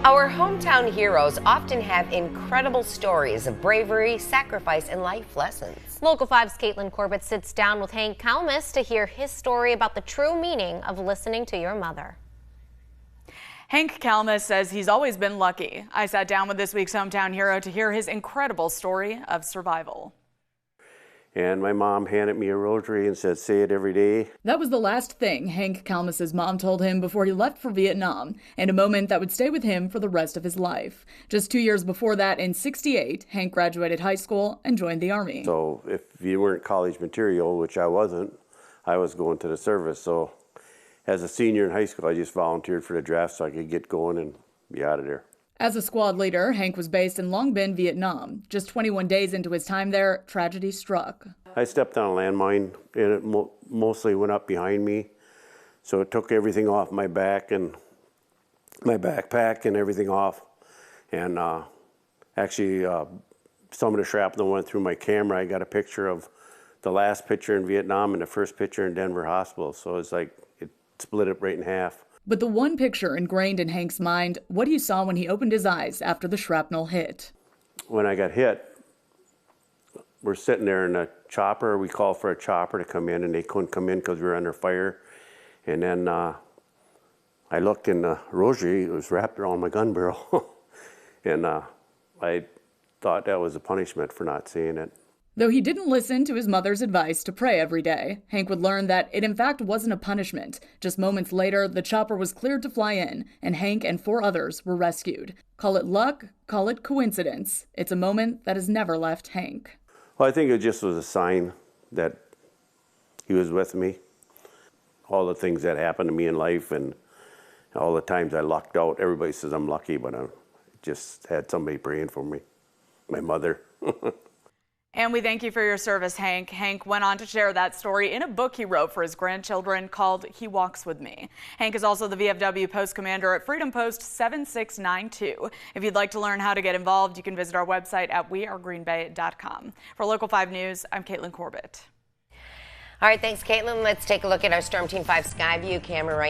Our hometown heroes often have incredible stories of bravery, sacrifice, and life lessons. Local 5's Caitlin Corbett sits down with Hank Kalmus to hear his story about the true meaning of listening to your mother. Hank Kalmus says he's always been lucky. I sat down with this week's hometown hero to hear his incredible story of survival. And my mom handed me a rosary and said, say it every day. That was the last thing Hank Kalmus's mom told him before he left for Vietnam, and a moment that would stay with him for the rest of his life. Just 2 years before that, in '68, Hank graduated high school and joined the Army. So if you weren't college material, which I wasn't, I was going to the service. So as a senior in high school, I just volunteered for the draft so I could get going and be out of there. As a squad leader, Hank was based in Long Binh, Vietnam. Just 21 days into his time there, tragedy struck. I stepped on a landmine and it mostly went up behind me. So it took everything off my back and my backpack and everything off. And actually, some of the shrapnel went through my camera. I got a picture of the last picture in Vietnam and the first picture in Denver Hospital. So it's like it split it right in half. But the one picture ingrained in Hank's mind, what he saw when he opened his eyes after the shrapnel hit. When I got hit, we're sitting there in a chopper. We called for a chopper to come in, and they couldn't come in because we were under fire. And then I looked in the rosary. It was wrapped around my gun barrel. And I thought that was a punishment for not seeing it. Though he didn't listen to his mother's advice to pray every day, Hank would learn that it in fact wasn't a punishment. Just moments later, the chopper was cleared to fly in, and Hank and 4 others were rescued. Call it luck, call it coincidence. It's a moment that has never left Hank. Well, I think it just was a sign that he was with me. All the things that happened to me in life and all the times I lucked out, everybody says I'm lucky, but I just had somebody praying for me, my mother. And we thank you for your service, Hank. Hank went on to share that story in a book he wrote for his grandchildren called He Walks With Me. Hank is also the VFW Post Commander at Freedom Post 7692. If you'd like to learn how to get involved, you can visit our website at wearegreenbay.com. For Local 5 News, I'm Caitlin Corbett. All right, thanks, Caitlin. Let's take a look at our Storm Team 5 Skyview camera right